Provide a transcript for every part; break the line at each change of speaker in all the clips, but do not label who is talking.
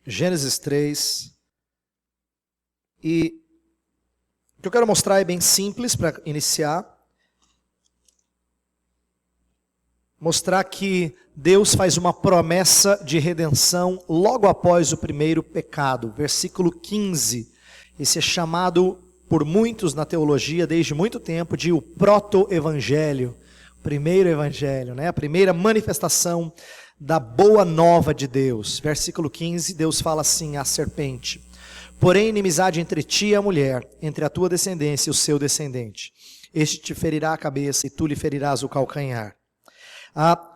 Gênesis 3. E o que eu quero mostrar é bem simples para iniciar. Mostrar que Deus faz uma promessa de redenção logo após o primeiro pecado. Versículo 15. Esse é chamado por muitos na teologia desde muito tempo de o proto-evangelho. O primeiro evangelho, né? A primeira manifestação da boa nova de Deus. Versículo 15, Deus fala assim à serpente: porém inimizade entre ti e a mulher, entre a tua descendência e o seu descendente. Este te ferirá a cabeça e tu lhe ferirás o calcanhar.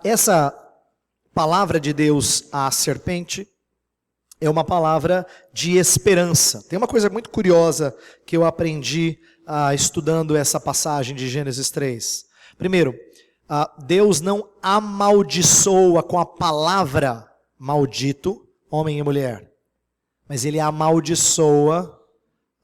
Essa palavra de Deus à serpente é uma palavra de esperança. Tem uma coisa muito curiosa que eu aprendi estudando essa passagem de Gênesis 3. Primeiro, Deus não amaldiçoa com a palavra maldito, homem e mulher, mas ele amaldiçoa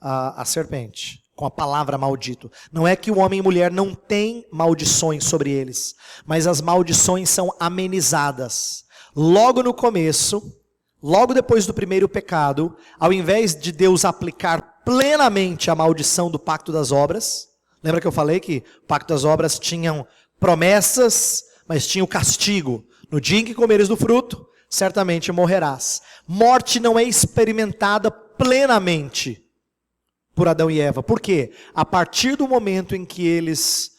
a serpente com a palavra maldito. Não é que o homem e mulher não têm maldições sobre eles, mas as maldições são amenizadas. Logo no começo, logo depois do primeiro pecado, ao invés de Deus aplicar plenamente a maldição do pacto das obras, lembra que eu falei que o pacto das obras tinham promessas, mas tinha o castigo. No dia em que comeres do fruto, certamente morrerás. Morte não é experimentada plenamente por Adão e Eva. Por quê? A partir do momento em que eles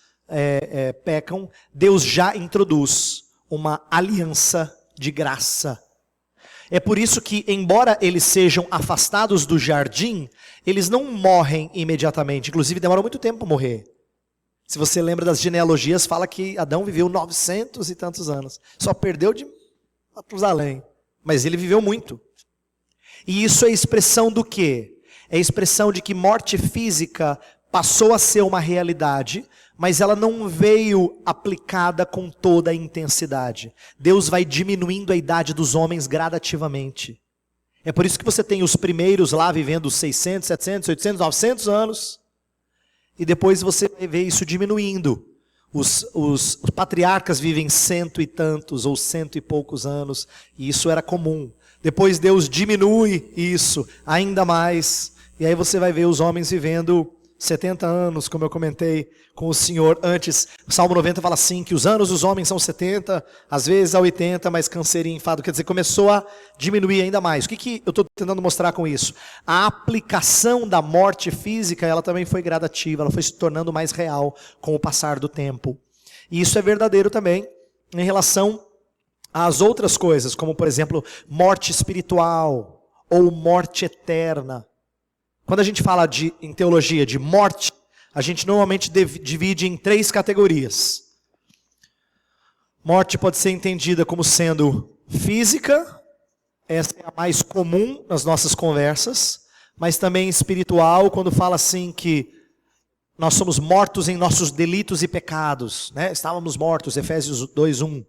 pecam, Deus já introduz uma aliança de graça. É por isso que, embora eles sejam afastados do jardim, eles não morrem imediatamente. Inclusive, demora muito tempo para morrer. Se você lembra das genealogias, fala que Adão viveu 900 e tantos anos. Só perdeu de Matusalém. Mas ele viveu muito. E isso é expressão do quê? É a expressão de que morte física passou a ser uma realidade, mas ela não veio aplicada com toda a intensidade. Deus vai diminuindo a idade dos homens gradativamente. É por isso que você tem os primeiros lá vivendo 600, 700, 800, 900 anos, e depois você vai ver isso diminuindo. Os patriarcas vivem 100 e tantos, ou 100 e poucos anos, e isso era comum. Depois Deus diminui isso ainda mais, e aí você vai ver os homens vivendo 70 anos, como eu comentei com o senhor antes. O Salmo 90 fala assim, que os anos dos homens são 70, às vezes a 80, mas câncer e enfado. Quer dizer, começou a diminuir ainda mais. O que eu estou tentando mostrar com isso? A aplicação da morte física, ela também foi gradativa, ela foi se tornando mais real com o passar do tempo. E isso é verdadeiro também em relação às outras coisas, como por exemplo, morte espiritual ou morte eterna. Quando a gente fala em teologia de morte, a gente normalmente divide em 3 categorias. Morte pode ser entendida como sendo física, essa é a mais comum nas nossas conversas, mas também espiritual, quando fala assim que nós somos mortos em nossos delitos e pecados, né? Estávamos mortos, Efésios 2:1.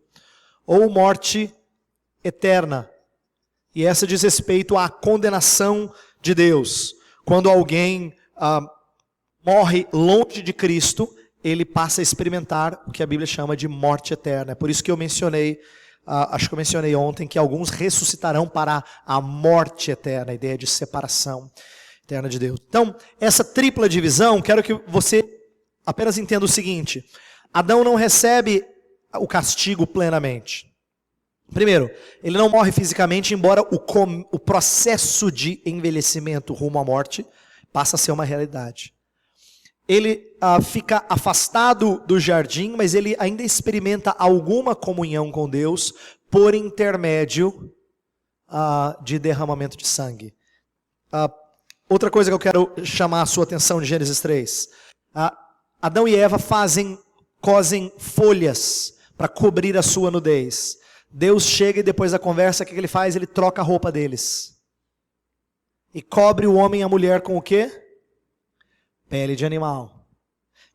Ou morte eterna, e essa diz respeito à condenação de Deus. Quando alguém morre longe de Cristo, ele passa a experimentar o que a Bíblia chama de morte eterna. É por isso que eu mencionei, acho que eu mencionei ontem, que alguns ressuscitarão para a morte eterna, a ideia de separação eterna de Deus. Então, essa tripla divisão, quero que você apenas entenda o seguinte: Adão não recebe o castigo plenamente. Primeiro, ele não morre fisicamente, embora o processo de envelhecimento rumo à morte passa a ser uma realidade. Ele fica afastado do jardim, mas ele ainda experimenta alguma comunhão com Deus por intermédio de derramamento de sangue. Outra coisa que eu quero chamar a sua atenção de Gênesis 3. Adão e Eva cosem folhas para cobrir a sua nudez. Deus chega e depois da conversa, o que ele faz? Ele troca a roupa deles. E cobre o homem e a mulher com o quê? Pele de animal.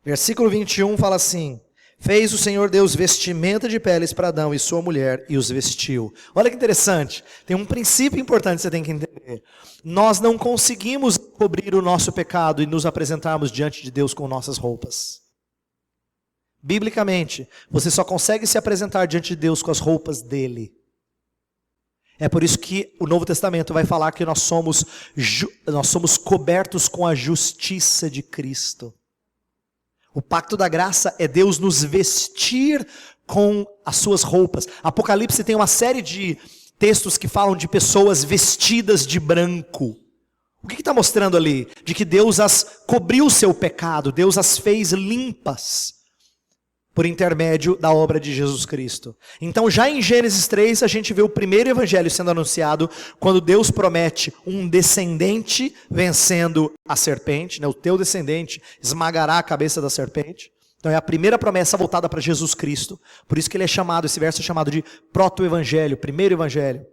Versículo 21 fala assim: fez o Senhor Deus vestimenta de peles para Adão e sua mulher e os vestiu. Olha que interessante. Tem um princípio importante que você tem que entender. Nós não conseguimos cobrir o nosso pecado e nos apresentarmos diante de Deus com nossas roupas. Biblicamente, você só consegue se apresentar diante de Deus com as roupas dele. É por isso que o Novo Testamento vai falar que nós somos cobertos com a justiça de Cristo. O pacto da graça é Deus nos vestir com as suas roupas. Apocalipse tem uma série de textos que falam de pessoas vestidas de branco. O que está mostrando ali? De que Deus as cobriu o seu pecado, Deus as fez limpas por intermédio da obra de Jesus Cristo. Então já em Gênesis 3 a gente vê o primeiro evangelho sendo anunciado, quando Deus promete um descendente vencendo a serpente, né? O teu descendente esmagará a cabeça da serpente. Então é a primeira promessa voltada para Jesus Cristo, por isso que ele é chamado, esse verso é chamado de proto-evangelho, primeiro evangelho.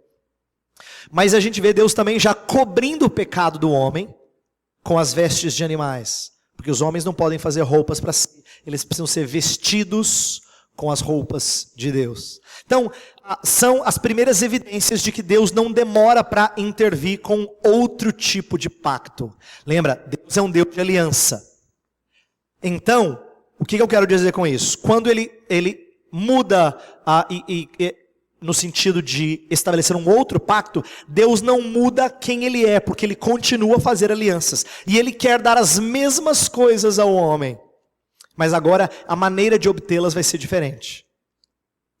Mas a gente vê Deus também já cobrindo o pecado do homem com as vestes de animais. Porque os homens não podem fazer roupas para si, eles precisam ser vestidos com as roupas de Deus. Então, são as primeiras evidências de que Deus não demora para intervir com outro tipo de pacto. Lembra, Deus é um Deus de aliança. Então, o que eu quero dizer com isso? Quando ele muda no sentido de estabelecer um outro pacto, Deus não muda quem ele é, porque ele continua a fazer alianças. E ele quer dar as mesmas coisas ao homem. Mas agora a maneira de obtê-las vai ser diferente.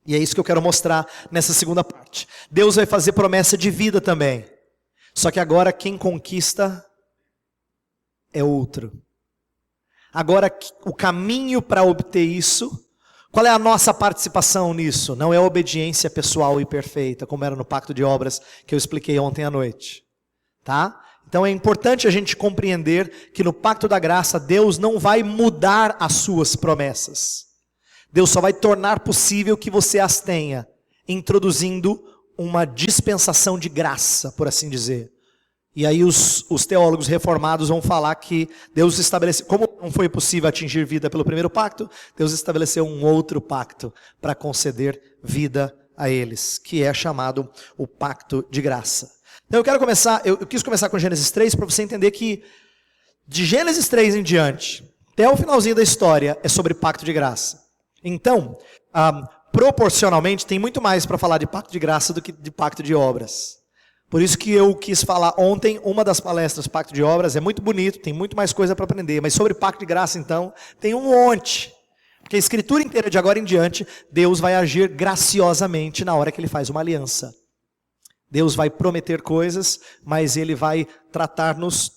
E é isso que eu quero mostrar nessa segunda parte. Deus vai fazer promessa de vida também. Só que agora quem conquista é outro. Agora o caminho para obter isso, qual é a nossa participação nisso? Não é obediência pessoal e perfeita, como era no pacto de obras que eu expliquei ontem à noite. Tá? Então é importante a gente compreender que no pacto da graça, Deus não vai mudar as suas promessas. Deus só vai tornar possível que você as tenha, introduzindo uma dispensação de graça, por assim dizer. E aí os teólogos reformados vão falar que Deus estabeleceu, como não foi possível atingir vida pelo primeiro pacto, Deus estabeleceu um outro pacto para conceder vida a eles, que é chamado o pacto de graça. Então eu quis começar com Gênesis 3 para você entender que de Gênesis 3 em diante, até o finalzinho da história, é sobre pacto de graça. Então, proporcionalmente, tem muito mais para falar de pacto de graça do que de pacto de obras. Por isso que eu quis falar ontem, uma das palestras Pacto de Obras, é muito bonito, tem muito mais coisa para aprender, mas sobre Pacto de Graça então, tem um monte. Porque a Escritura inteira de agora em diante, Deus vai agir graciosamente na hora que Ele faz uma aliança. Deus vai prometer coisas, mas Ele vai tratar-nos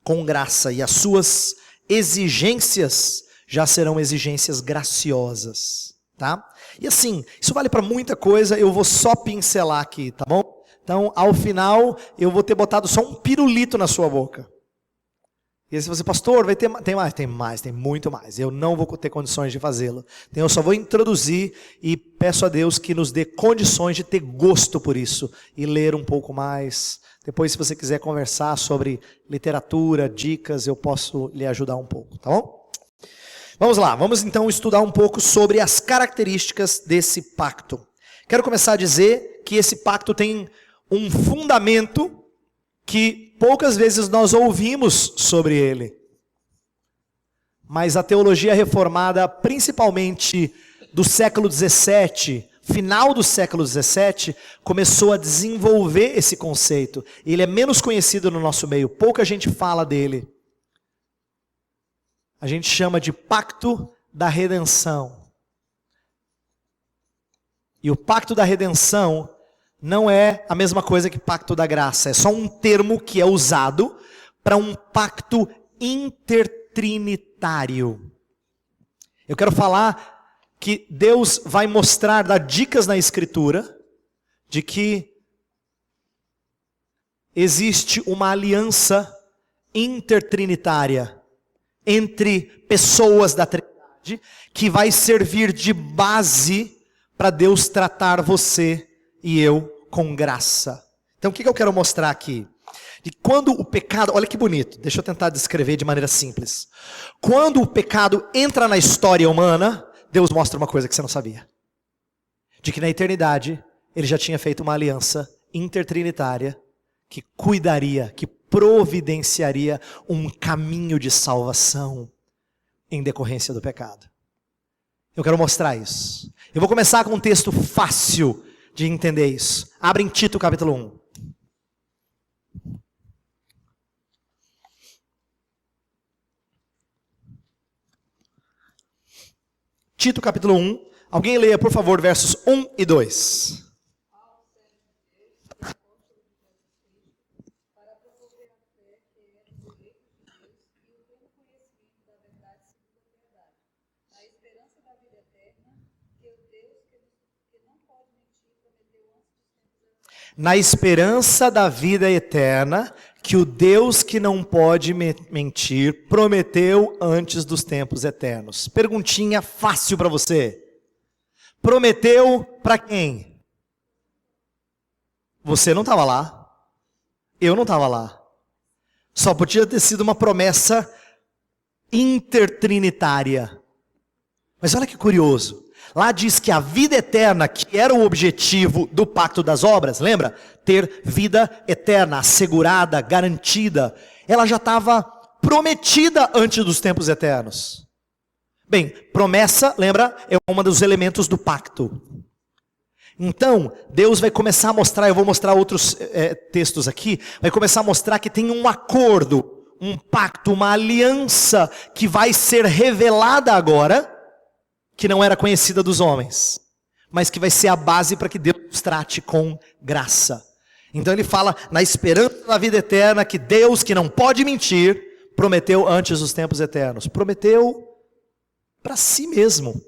com graça, e as suas exigências já serão exigências graciosas. Tá? E assim, isso vale para muita coisa, eu vou só pincelar aqui, tá bom? Então, ao final, eu vou ter botado só um pirulito na sua boca. E aí você, pastor, tem mais, tem muito mais. Eu não vou ter condições de fazê-lo. Então, eu só vou introduzir e peço a Deus que nos dê condições de ter gosto por isso. E ler um pouco mais. Depois, se você quiser conversar sobre literatura, dicas, eu posso lhe ajudar um pouco, tá bom? Vamos lá, vamos então estudar um pouco sobre as características desse pacto. Quero começar a dizer que esse pacto tem um fundamento que poucas vezes nós ouvimos sobre ele. Mas a teologia reformada, principalmente do século XVII, final do século XVII, começou a desenvolver esse conceito. Ele é menos conhecido no nosso meio, pouca gente fala dele. A gente chama de pacto da redenção. E o pacto da redenção não é a mesma coisa que pacto da graça. É só um termo que é usado para um pacto intertrinitário. Eu quero falar que Deus vai mostrar, dar dicas na Escritura, de que existe uma aliança intertrinitária entre pessoas da Trindade, que vai servir de base para Deus tratar você e eu com graça. Então o que eu quero mostrar aqui? De quando o pecado, olha que bonito, deixa eu tentar descrever de maneira simples. Quando o pecado entra na história humana, Deus mostra uma coisa que você não sabia. De que na eternidade, Ele já tinha feito uma aliança intertrinitária que cuidaria, que providenciaria um caminho de salvação em decorrência do pecado. Eu quero mostrar isso. Eu vou começar com um texto fácil de entender isso. Abre em Tito capítulo 1. Tito capítulo 1. Alguém leia, por favor, versos 1 e 2. Na esperança da vida eterna, que o Deus que não pode mentir, prometeu antes dos tempos eternos. Perguntinha fácil para você. Prometeu para quem? Você não estava lá. Eu não estava lá. Só podia ter sido uma promessa intertrinitária. Mas olha que curioso. Lá diz que a vida eterna, que era o objetivo do pacto das obras, lembra? Ter vida eterna, assegurada, garantida. Ela já estava prometida antes dos tempos eternos. Bem, promessa, lembra? É um dos elementos do pacto. Então, Deus vai começar a mostrar, eu vou mostrar outros textos aqui, vai começar a mostrar que tem um acordo, um pacto, uma aliança que vai ser revelada agora, que não era conhecida dos homens, mas que vai ser a base para que Deus nos trate com graça. Então ele fala, na esperança da vida eterna, que Deus, que não pode mentir, prometeu antes dos tempos eternos. Prometeu para si mesmo.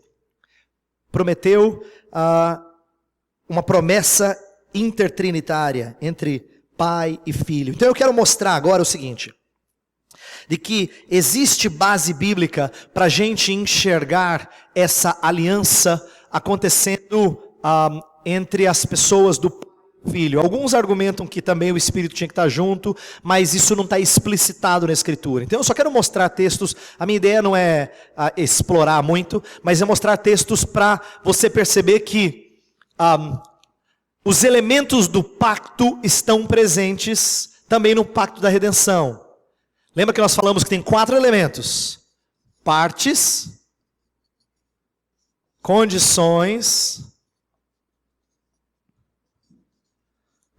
Prometeu uma promessa intertrinitária entre Pai e Filho. Então eu quero mostrar agora o seguinte, de que existe base bíblica para a gente enxergar essa aliança acontecendo entre as pessoas do Filho. Alguns argumentam que também o Espírito tinha que estar junto, mas isso não está explicitado na Escritura. Então eu só quero mostrar textos, a minha ideia não é explorar muito, mas é mostrar textos para você perceber que os elementos do pacto estão presentes também no pacto da redenção. Lembra que nós falamos que tem 4 elementos: partes, condições,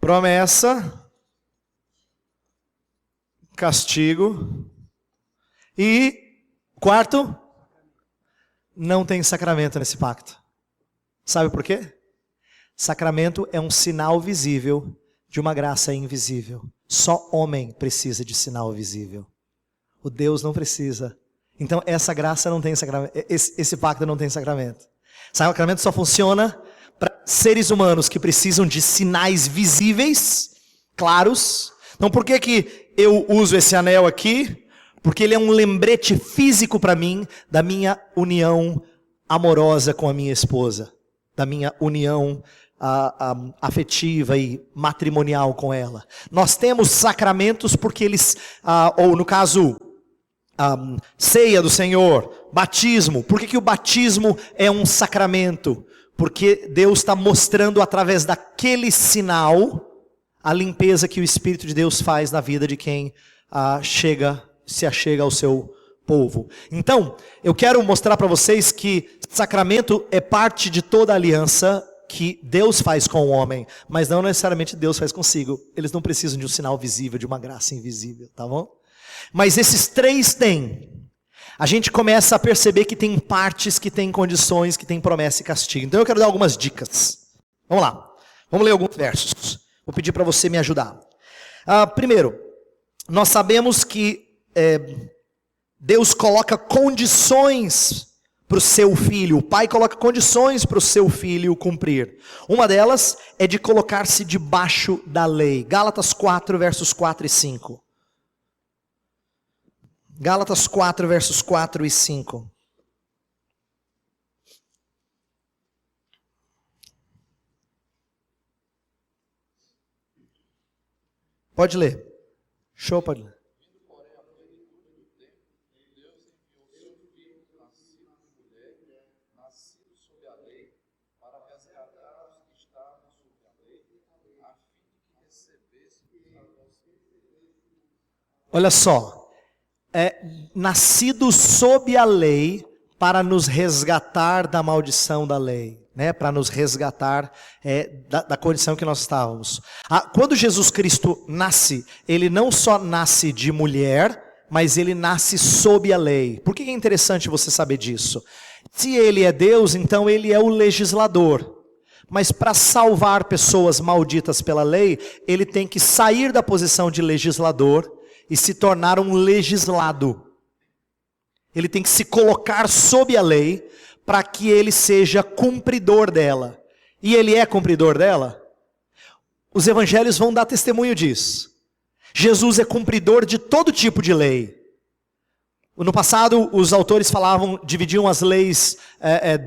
promessa, castigo e, quarto, não tem sacramento nesse pacto. Sabe por quê? Sacramento é um sinal visível de uma graça invisível. Só homem precisa de sinal visível. O Deus não precisa. Então essa graça não tem sacramento. Esse pacto não tem sacramento. Sacramento só funciona para seres humanos que precisam de sinais visíveis, claros. Então por que eu uso esse anel aqui? Porque ele é um lembrete físico para mim da minha união amorosa com a minha esposa. Da minha união afetiva e matrimonial com ela. Nós temos sacramentos porque eles, ou no caso, ceia do Senhor, batismo. Por que o batismo é um sacramento? Porque Deus está mostrando através daquele sinal a limpeza que o Espírito de Deus faz na vida de quem se achega ao seu povo. Então, eu quero mostrar para vocês que sacramento é parte de toda a aliança que Deus faz com o homem, mas não necessariamente Deus faz consigo. Eles não precisam de um sinal visível, de uma graça invisível, tá bom? Mas esses 3 têm. A gente começa a perceber que tem partes, que tem condições, que tem promessa e castigo. Então eu quero dar algumas dicas. Vamos lá. Vamos ler alguns versos. Vou pedir para você me ajudar. Primeiro, nós sabemos que Deus coloca condições para o seu filho. O pai coloca condições para o seu filho cumprir. Uma delas é de colocar-se debaixo da lei. Gálatas 4, versos 4 e 5. Gálatas 4, versos 4 e 5. Pode ler. Show, pode ler. Olha só, nascido sob a lei para nos resgatar da maldição da lei. né, para nos resgatar da condição que nós estávamos. Quando Jesus Cristo nasce, ele não só nasce de mulher, mas ele nasce sob a lei. Por que é interessante você saber disso? Se ele é Deus, então ele é o legislador. Mas para salvar pessoas malditas pela lei, ele tem que sair da posição de legislador e se tornar um legislado. Ele tem que se colocar sob a lei para que ele seja cumpridor dela. E ele é cumpridor dela? Os evangelhos vão dar testemunho disso. Jesus é cumpridor de todo tipo de lei. No passado, os autores dividiam as leis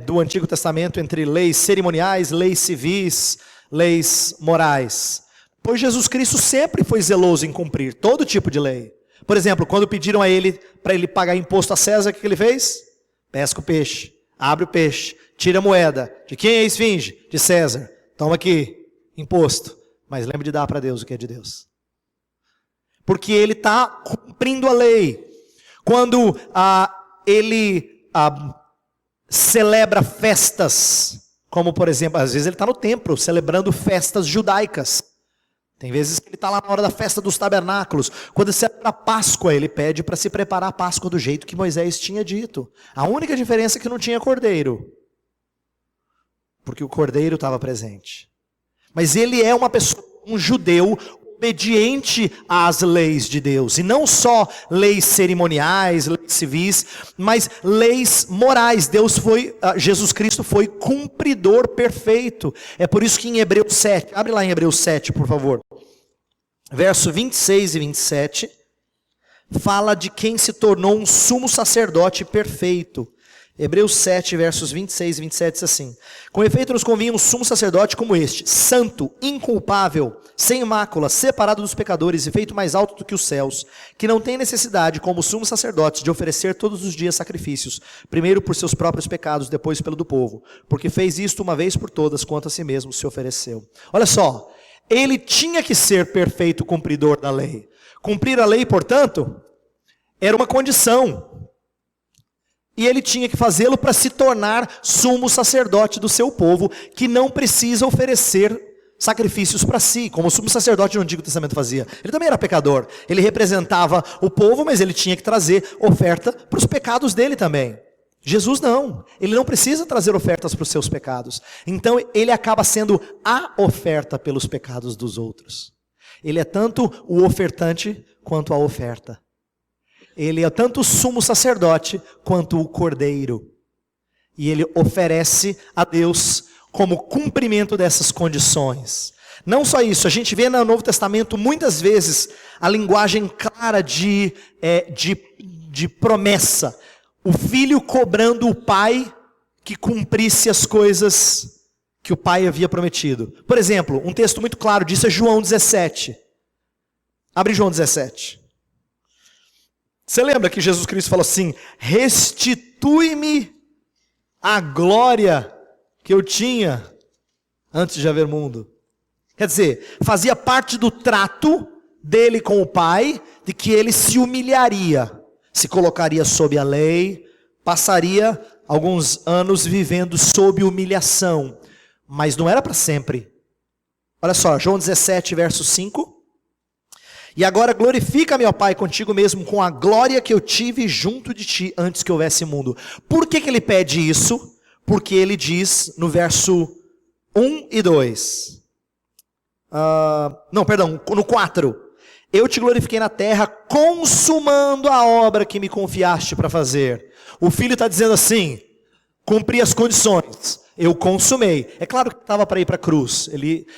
do Antigo Testamento entre leis cerimoniais, leis civis, leis morais. Pois Jesus Cristo sempre foi zeloso em cumprir todo tipo de lei. Por exemplo, quando pediram a ele para ele pagar imposto a César, o que ele fez? Pesca o peixe, abre o peixe, tira a moeda. De quem é a esfinge? De César. Toma aqui, imposto. Mas lembre de dar para Deus o que é de Deus. Porque ele está cumprindo a lei. Quando ele celebra festas, como por exemplo, às vezes ele está no templo, celebrando festas judaicas. Tem vezes que ele está lá na hora da festa dos tabernáculos. Quando celebra a Páscoa, ele pede para se preparar a Páscoa do jeito que Moisés tinha dito. A única diferença é que não tinha cordeiro. Porque o cordeiro estava presente. Mas ele é uma pessoa, um judeu, obediente às leis de Deus. E não só leis cerimoniais, leis civis, mas leis morais. Jesus Cristo foi cumpridor perfeito. É por isso que em Hebreus 7, abre lá em Hebreus 7, por favor. Verso 26 e 27, fala de quem se tornou um sumo sacerdote perfeito. Hebreus 7, versos 26 e 27 diz assim: com efeito nos convinha um sumo sacerdote como este, santo, inculpável, sem mácula, separado dos pecadores e feito mais alto do que os céus, que não tem necessidade, como sumo sacerdote, de oferecer todos os dias sacrifícios, primeiro por seus próprios pecados, depois pelo do povo, porque fez isto uma vez por todas, quanto a si mesmo se ofereceu. Olha só, ele tinha que ser perfeito cumpridor da lei. Cumprir a lei, portanto, era uma condição. E ele tinha que fazê-lo para se tornar sumo sacerdote do seu povo, que não precisa oferecer sacrifícios para si, como o sumo sacerdote no Antigo Testamento fazia. Ele também era pecador, ele representava o povo, mas ele tinha que trazer oferta para os pecados dele também. Jesus não, ele não precisa trazer ofertas para os seus pecados. Então ele acaba sendo a oferta pelos pecados dos outros. Ele é tanto o ofertante quanto a oferta. Ele é tanto o sumo sacerdote quanto o cordeiro. E ele oferece a Deus como cumprimento dessas condições. Não só isso, a gente vê no Novo Testamento muitas vezes a linguagem clara de promessa. O filho cobrando o pai que cumprisse as coisas que o pai havia prometido. Por exemplo, um texto muito claro disso é João 17. Abre João 17. Você lembra que Jesus Cristo falou assim: restitui-me a glória que eu tinha antes de haver mundo. Quer dizer, fazia parte do trato dele com o Pai, de que ele se humilharia, se colocaria sob a lei, passaria alguns anos vivendo sob humilhação, mas não era para sempre. Olha só, João 17, verso 5. E agora glorifica-me, ó Pai, contigo mesmo, com a glória que eu tive junto de ti antes que houvesse mundo. Por que ele pede isso? Porque ele diz no verso 1 e 2. No 4. Eu te glorifiquei na terra, consumando a obra que me confiaste para fazer. O filho está dizendo assim: cumpri as condições. Eu consumei. É claro que estava para ir para a cruz.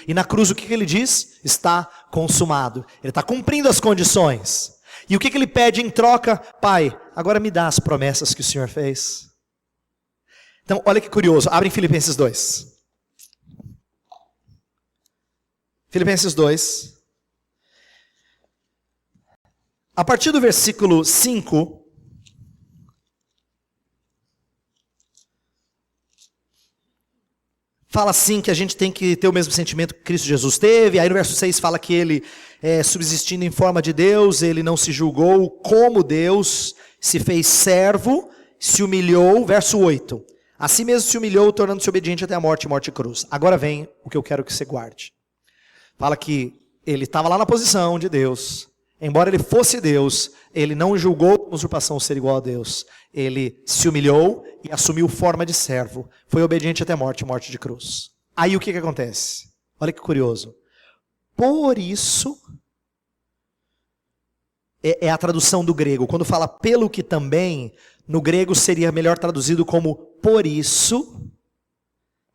E na cruz o que ele diz? Está consumado. Ele está cumprindo as condições. E o que ele pede em troca? Pai, agora me dá as promessas que o Senhor fez. Então, olha que curioso. Abre em Filipenses 2. Filipenses 2. A partir do versículo 5... fala assim que a gente tem que ter o mesmo sentimento que Cristo Jesus teve. Aí no verso 6 fala que ele, subsistindo em forma de Deus, ele não se julgou como Deus, se fez servo, se humilhou. Verso 8. A si mesmo se humilhou, tornando-se obediente até a morte e morte de cruz. Agora vem o que eu quero que você guarde. Fala que ele estava lá na posição de Deus. Embora ele fosse Deus, ele não julgou com usurpação ser igual a Deus. Ele se humilhou e assumiu forma de servo. Foi obediente até a morte e morte de cruz. Aí o que acontece? Olha que curioso. Por isso, é a tradução do grego. Quando fala pelo que também, no grego seria melhor traduzido como por isso,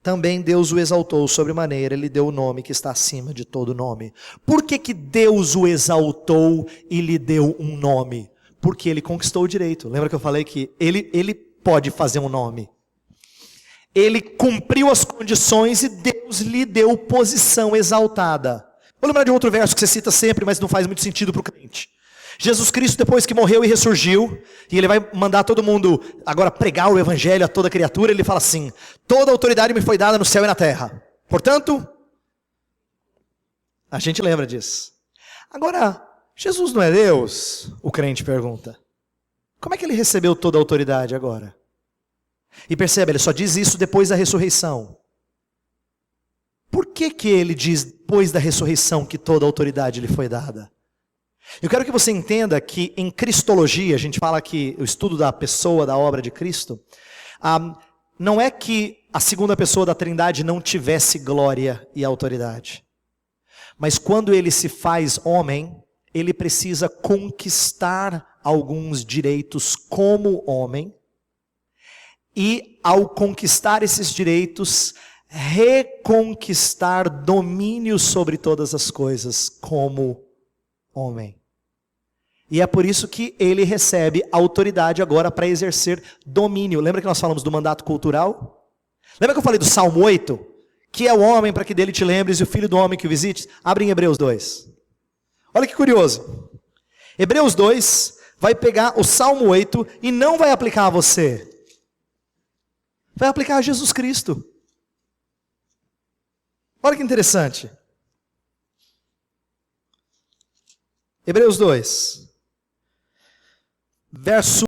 também Deus o exaltou sobremaneira, ele deu o nome que está acima de todo nome. Por que Deus o exaltou e lhe deu um nome? Porque ele conquistou o direito. Lembra que eu falei que ele pode fazer um nome? Ele cumpriu as condições e Deus lhe deu posição exaltada. Vou lembrar de um outro verso que você cita sempre, mas não faz muito sentido para o crente. Jesus Cristo, depois que morreu e ressurgiu, e ele vai mandar todo mundo agora pregar o evangelho a toda criatura, ele fala assim: toda autoridade me foi dada no céu e na terra. Portanto, a gente lembra disso. Agora, Jesus não é Deus? O crente pergunta. Como é que ele recebeu toda a autoridade agora? E percebe, ele só diz isso depois da ressurreição. Por que ele diz depois da ressurreição que toda a autoridade lhe foi dada? Eu quero que você entenda que em cristologia, a gente fala que o estudo da pessoa, da obra de Cristo, não é que a segunda pessoa da Trindade não tivesse glória e autoridade. Mas quando ele se faz homem, ele precisa conquistar alguns direitos como homem, e ao conquistar esses direitos, reconquistar domínio sobre todas as coisas como homem. E é por isso que ele recebe autoridade agora para exercer domínio. Lembra que nós falamos do mandato cultural? Lembra que eu falei do Salmo 8? Que é o homem para que dele te lembres e o filho do homem que o visites? Abre em Hebreus 2. Olha que curioso. Hebreus 2 vai pegar o Salmo 8 e não vai aplicar a você. Vai aplicar a Jesus Cristo. Olha que interessante. Hebreus 2. Verso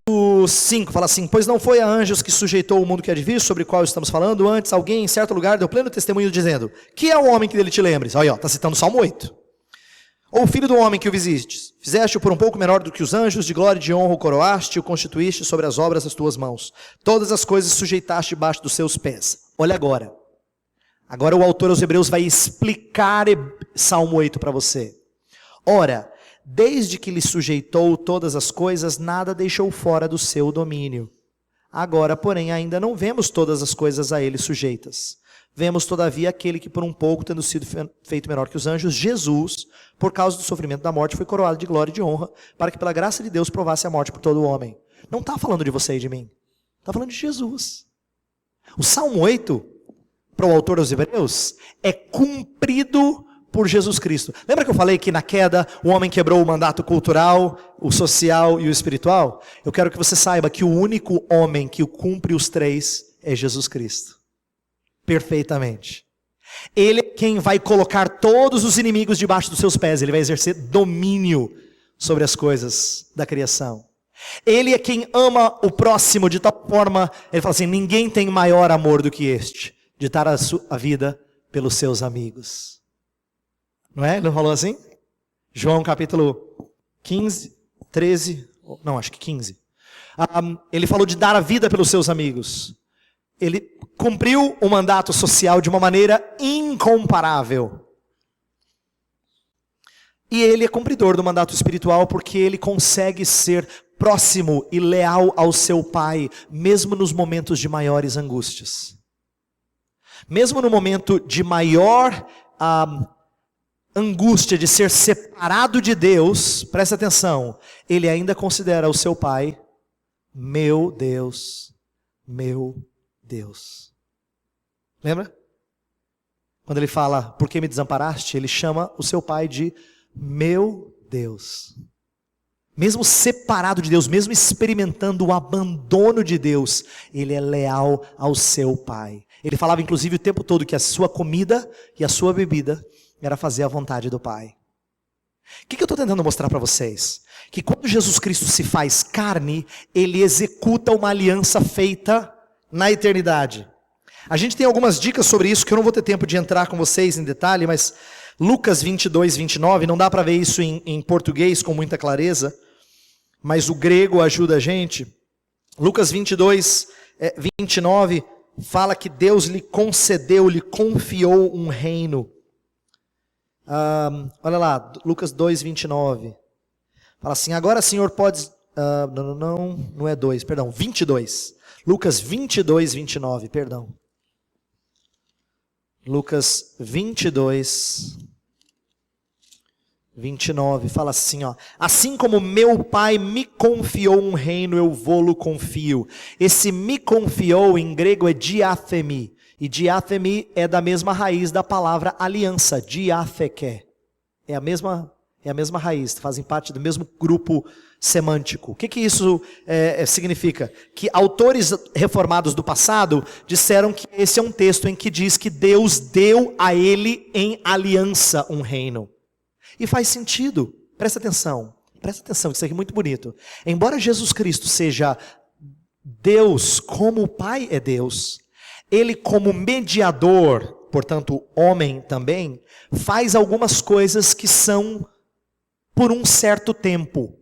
5, fala assim: pois não foi a anjos que sujeitou o mundo que há de vir, sobre o qual estamos falando, antes alguém em certo lugar deu pleno testemunho dizendo: que é o homem que dele te lembres? Olha, está citando o Salmo 8. Ou o filho do homem que o visites, fizeste-o por um pouco menor do que os anjos, de glória e de honra o coroaste, o constituíste sobre as obras das tuas mãos, todas as coisas sujeitaste debaixo dos seus pés. Olha agora, o autor aos Hebreus vai explicar Salmo 8 para você. Ora, desde que lhe sujeitou todas as coisas, nada deixou fora do seu domínio. Agora, porém, ainda não vemos todas as coisas a ele sujeitas. Vemos, todavia, aquele que por um pouco, tendo sido feito menor que os anjos, Jesus, por causa do sofrimento da morte, foi coroado de glória e de honra, para que pela graça de Deus provasse a morte por todo o homem. Não está falando de você e de mim. Está falando de Jesus. O Salmo 8, para o autor aos Hebreus, é cumprido por Jesus Cristo. Lembra que eu falei que na queda o homem quebrou o mandato cultural, o social e o espiritual? Eu quero que você saiba que o único homem que cumpre os três é Jesus Cristo. Perfeitamente. Ele é quem vai colocar todos os inimigos debaixo dos seus pés. Ele vai exercer domínio sobre as coisas da criação. Ele é quem ama o próximo de tal forma, ele fala assim: ninguém tem maior amor do que este, de dar a vida pelos seus amigos. Não é? Ele não falou assim? João capítulo 15, 13, não, acho que 15. Ele falou de dar a vida pelos seus amigos. Ele cumpriu o mandato social de uma maneira incomparável. E ele é cumpridor do mandato espiritual porque ele consegue ser próximo e leal ao seu Pai, mesmo nos momentos de maiores angústias. Mesmo no momento de maior angústia de ser separado de Deus, presta atenção, ele ainda considera o seu Pai, meu Deus, meu Deus. Lembra? Quando ele fala, por que me desamparaste? Ele chama o seu Pai de meu Deus. Mesmo separado de Deus, mesmo experimentando o abandono de Deus, ele é leal ao seu Pai. Ele falava inclusive o tempo todo que a sua comida e a sua bebida era fazer a vontade do Pai. O que eu estou tentando mostrar para vocês? Que quando Jesus Cristo se faz carne, ele executa uma aliança feita na eternidade. A gente tem algumas dicas sobre isso que eu não vou ter tempo de entrar com vocês em detalhe, mas Lucas 22, 29, não dá para ver isso em português com muita clareza, mas o grego ajuda a gente. Lucas 22, 29 fala que Deus lhe concedeu, lhe confiou um reino. Olha lá, Lucas 2, 29. Fala assim, agora Senhor pode... não é 2, perdão, 22. Lucas 22, 29, perdão. Lucas 22, 29, fala assim, ó. Assim como meu pai me confiou um reino, eu vou-lo confio. Esse me confiou em grego é diathemi. E diathemi é da mesma raiz da palavra aliança, diatheke. É a mesma raiz, fazem parte do mesmo grupo semântico. O que isso significa? Que autores reformados do passado disseram que esse é um texto em que diz que Deus deu a ele em aliança um reino. E faz sentido. Presta atenção, isso aqui é muito bonito. Embora Jesus Cristo seja Deus, como o Pai é Deus, ele como mediador, portanto homem também, faz algumas coisas que são por um certo tempo.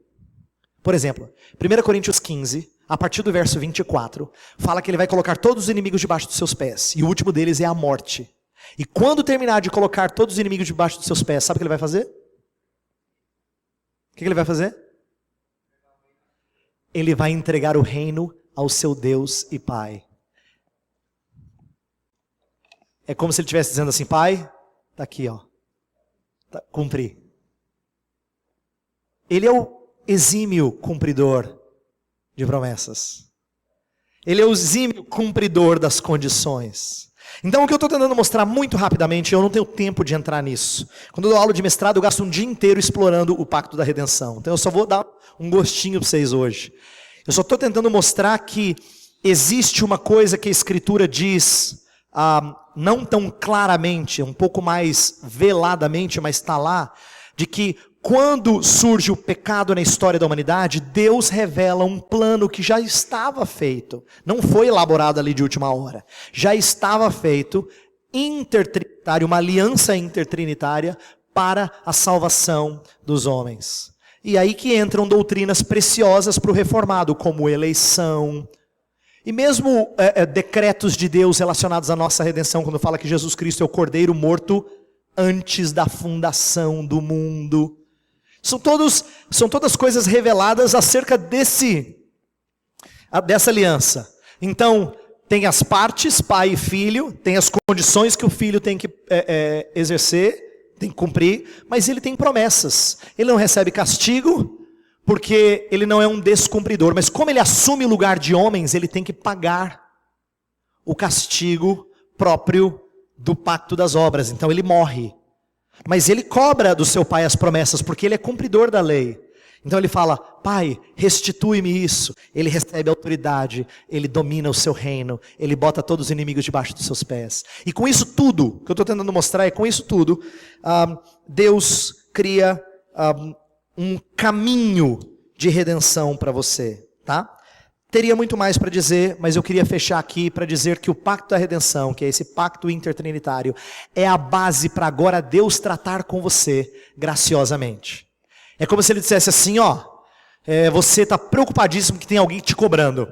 Por exemplo, 1 Coríntios 15, a partir do verso 24, fala que ele vai colocar todos os inimigos debaixo dos seus pés, e o último deles é a morte. E quando terminar de colocar todos os inimigos debaixo dos seus pés, sabe o que ele vai fazer? O que ele vai fazer? Ele vai entregar o reino ao seu Deus e Pai. É como se ele estivesse dizendo assim, Pai, tá aqui, ó, cumpri. Ele é o exímio cumpridor de promessas. Ele é o exímio cumpridor das condições. Então o que eu estou tentando mostrar muito rapidamente, eu não tenho tempo de entrar nisso. Quando eu dou aula de mestrado, eu gasto um dia inteiro explorando o pacto da redenção. Então eu só vou dar um gostinho para vocês hoje. Eu só estou tentando mostrar que existe uma coisa que a Escritura diz, não tão claramente, um pouco mais veladamente, mas está lá, de que quando surge o pecado na história da humanidade, Deus revela um plano que já estava feito. Não foi elaborado ali de última hora. Já estava feito, intertrinitário, uma aliança intertrinitária para a salvação dos homens. E aí que entram doutrinas preciosas para o reformado, como eleição. E mesmo decretos de Deus relacionados à nossa redenção, quando fala que Jesus Cristo é o Cordeiro morto antes da fundação do mundo. São todas coisas reveladas acerca dessa aliança. Então, tem as partes, pai e filho, tem as condições que o filho tem que exercer, tem que cumprir, mas ele tem promessas. Ele não recebe castigo, porque ele não é um descumpridor, mas como ele assume o lugar de homens, ele tem que pagar o castigo próprio do pacto das obras. Então ele morre. Mas ele cobra do seu pai as promessas, porque ele é cumpridor da lei. Então ele fala, pai, restitui-me isso. Ele recebe autoridade, ele domina o seu reino, ele bota todos os inimigos debaixo dos seus pés. E com isso tudo, o que eu estou tentando mostrar é com isso tudo, Deus cria um caminho de redenção para você, tá? Teria muito mais para dizer, mas eu queria fechar aqui para dizer que o pacto da redenção, que é esse pacto intertrinitário, é a base para agora Deus tratar com você graciosamente. É como se ele dissesse assim, você está preocupadíssimo que tem alguém te cobrando.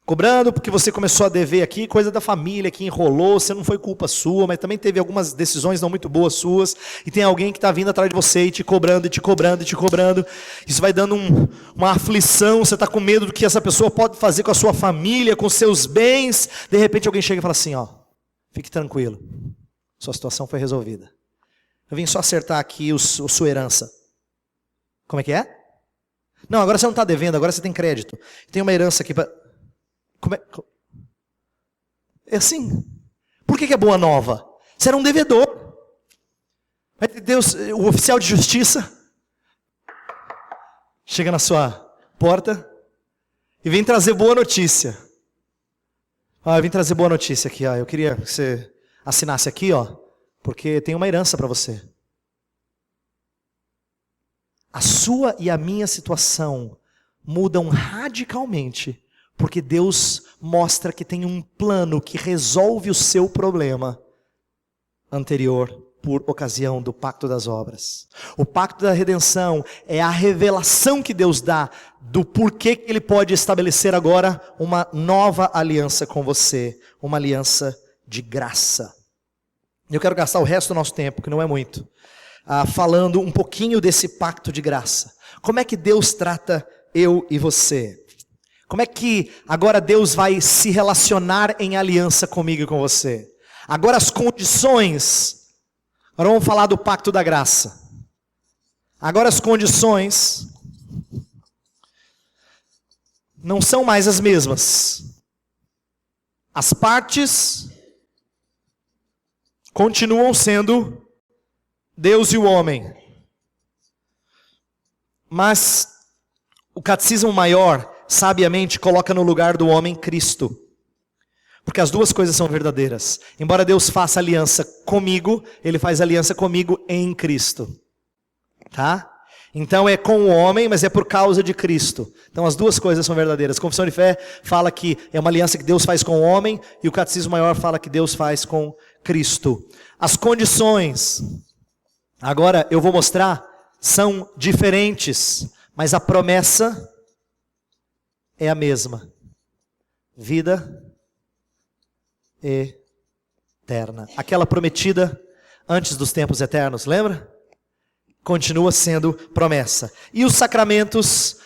Cobrando porque você começou a dever aqui, coisa da família que enrolou, você não foi culpa sua, mas também teve algumas decisões não muito boas suas, e tem alguém que está vindo atrás de você e te cobrando, e te cobrando, e te cobrando. Isso vai dando uma aflição, você está com medo do que essa pessoa pode fazer com a sua família, com seus bens. De repente alguém chega e fala assim, fique tranquilo, sua situação foi resolvida. Eu vim só acertar aqui sua herança. Como é que é? Não, agora você não está devendo, agora você tem crédito. Tem uma herança aqui para... É assim. Por que é boa nova? Você era um devedor. Deus, o oficial de justiça chega na sua porta e vem trazer boa notícia. Eu vim trazer boa notícia aqui. Eu queria que você assinasse aqui, porque tem uma herança para você. A sua e a minha situação mudam radicalmente Porque Deus mostra que tem um plano que resolve o seu problema anterior por ocasião do pacto das obras. O pacto da redenção é a revelação que Deus dá do porquê que Ele pode estabelecer agora uma nova aliança com você, uma aliança de graça. Eu quero gastar o resto do nosso tempo, que não é muito, falando um pouquinho desse pacto de graça. Como é que Deus trata eu e você? Como é que agora Deus vai se relacionar em aliança comigo e com você? Agora as condições. Agora vamos falar do pacto da graça. Agora as condições não são mais as mesmas. As partes continuam sendo Deus e o homem. Mas o catecismo maior, sabiamente, coloca no lugar do homem Cristo. Porque as duas coisas são verdadeiras. Embora Deus faça aliança comigo, Ele faz aliança comigo em Cristo. Tá? Então é com o homem, mas é por causa de Cristo. Então as duas coisas são verdadeiras. A Confissão de Fé fala que é uma aliança que Deus faz com o homem, e o Catecismo Maior fala que Deus faz com Cristo. As condições, agora eu vou mostrar, são diferentes, mas a promessa é a mesma. Vida eterna. Aquela prometida antes dos tempos eternos, lembra? Continua sendo promessa. E os sacramentos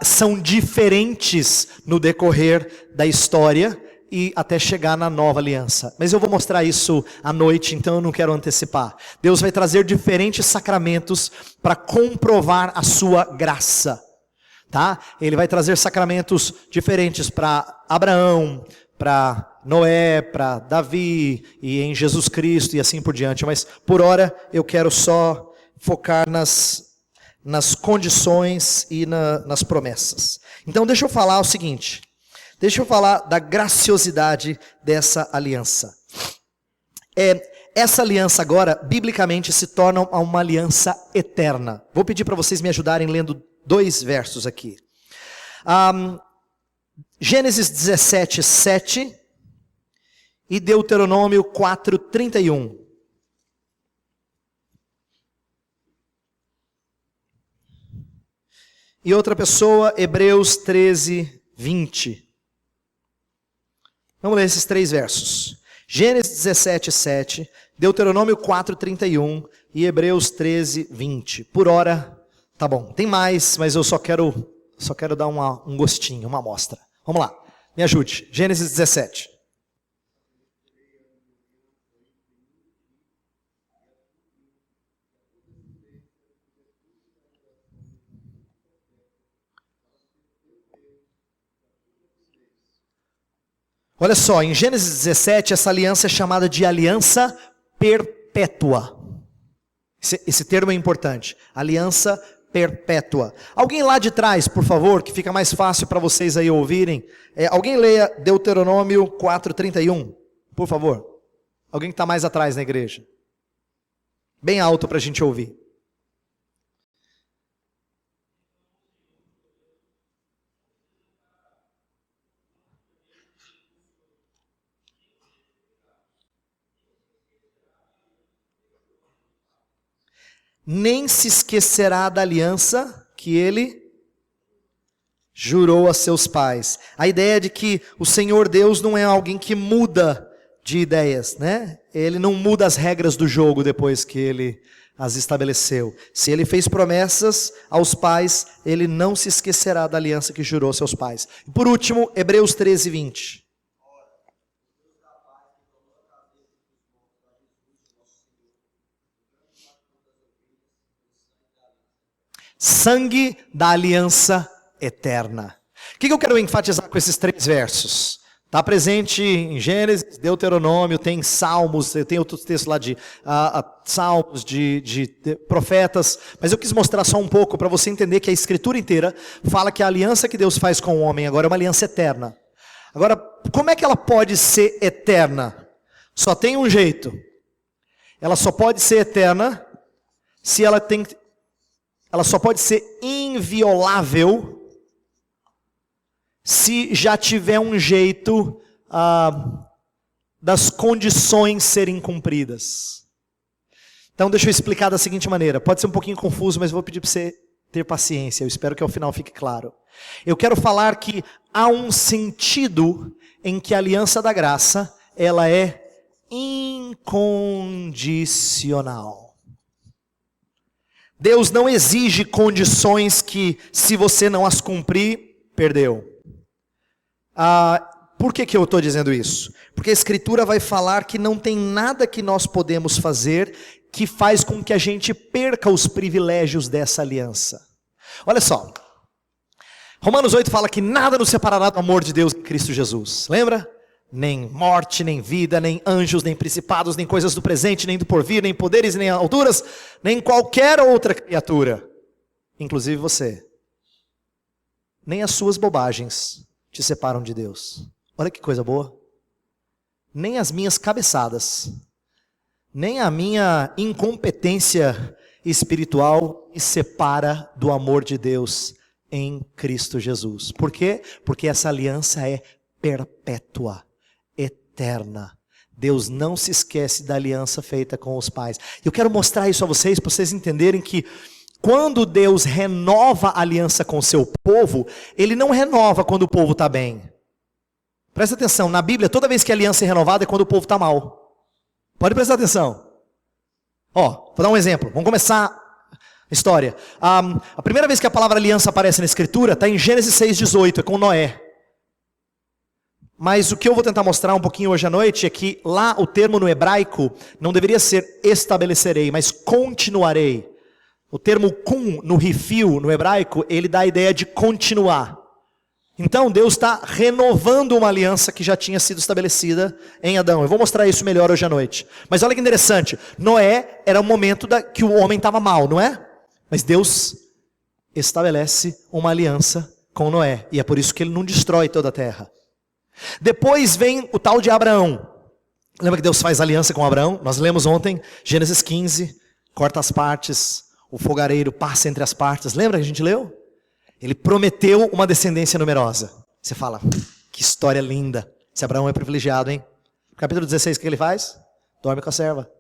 são diferentes no decorrer da história e até chegar na nova aliança. Mas eu vou mostrar isso à noite, então eu não quero antecipar. Deus vai trazer diferentes sacramentos para comprovar a sua graça. Tá? Ele vai trazer sacramentos diferentes para Abraão, para Noé, para Davi e em Jesus Cristo e assim por diante. Mas por hora eu quero só focar nas condições e nas promessas. Então deixa eu falar o seguinte. Deixa eu falar da graciosidade dessa aliança. Essa aliança agora, biblicamente, se torna uma aliança eterna. Vou pedir para vocês me ajudarem lendo 2 versos aqui. Gênesis 17, 7 e Deuteronômio 4, 31. E outra pessoa, Hebreus 13, 20. Vamos ler esses 3 versos. Gênesis 17, 7, Deuteronômio 4, 31 e Hebreus 13, 20. Por hora, tá bom. Tem mais, mas eu só quero dar um gostinho, uma amostra. Vamos lá, me ajude. Gênesis 17. Olha só, em Gênesis 17, essa aliança é chamada de aliança perpétua. Esse termo é importante. Aliança perpétua. Alguém lá de trás, por favor, que fica mais fácil para vocês aí ouvirem. Alguém leia Deuteronômio 4, 31, por favor. Alguém que está mais atrás na igreja. Bem alto para a gente ouvir. Nem se esquecerá da aliança que ele jurou a seus pais. A ideia de que o Senhor Deus não é alguém que muda de ideias, né? Ele não muda as regras do jogo depois que ele as estabeleceu. Se ele fez promessas aos pais, ele não se esquecerá da aliança que jurou a seus pais. E por último, Hebreus 13, 20. Sangue da aliança eterna. O que eu quero enfatizar com esses 3 versos? Está presente em Gênesis, Deuteronômio, tem Salmos, tem outros textos lá de Salmos, de profetas, mas eu quis mostrar só um pouco para você entender que a Escritura inteira fala que a aliança que Deus faz com o homem agora é uma aliança eterna. Agora, como é que ela pode ser eterna? Só tem um jeito. Ela só pode ser eterna se ela só pode ser inviolável se já tiver um jeito das condições serem cumpridas. Então deixa eu explicar da seguinte maneira. Pode ser um pouquinho confuso, mas vou pedir para você ter paciência. Eu espero que ao final fique claro. Eu quero falar que há um sentido em que a aliança da graça, ela é incondicional. Deus não exige condições que, se você não as cumprir, perdeu. Por que eu estou dizendo isso? Porque a Escritura vai falar que não tem nada que nós podemos fazer que faz com que a gente perca os privilégios dessa aliança. Olha só, Romanos 8 fala que nada nos separará do amor de Deus em Cristo Jesus. Lembra? Nem morte, nem vida, nem anjos, nem principados, nem coisas do presente, nem do porvir, nem poderes, nem alturas, nem qualquer outra criatura, inclusive você. Nem as suas bobagens te separam de Deus. Olha que coisa boa. Nem as minhas cabeçadas, nem a minha incompetência espiritual me separa do amor de Deus em Cristo Jesus. Por quê? Porque essa aliança é perpétua, eterna. Deus não se esquece da aliança feita com os pais. Eu quero mostrar isso a vocês, para vocês entenderem que quando Deus renova a aliança com o seu povo, Ele não renova quando o povo está bem. Presta atenção, na Bíblia, toda vez que a aliança é renovada é quando o povo está mal. Pode prestar atenção. Vou dar um exemplo. Vamos começar a história. A primeira vez que a palavra aliança aparece na Escritura está em Gênesis 6,18, é com Noé. Mas o que eu vou tentar mostrar um pouquinho hoje à noite é que lá o termo no hebraico não deveria ser estabelecerei, mas continuarei. O termo kun no rifil, no hebraico, ele dá a ideia de continuar. Então Deus está renovando uma aliança que já tinha sido estabelecida em Adão. Eu vou mostrar isso melhor hoje à noite. Mas olha que interessante, Noé era o momento que o homem estava mal, não é? Mas Deus estabelece uma aliança com Noé. E é por isso que ele não destrói toda a terra. Depois vem o tal de Abraão. Lembra que Deus faz aliança com Abraão? Nós lemos ontem, Gênesis 15, corta as partes, o fogareiro passa entre as partes. Lembra que a gente leu? Ele prometeu uma descendência numerosa. Você fala, que história linda. Esse Abraão é privilegiado, hein? Capítulo 16, o que ele faz? Dorme com a serva.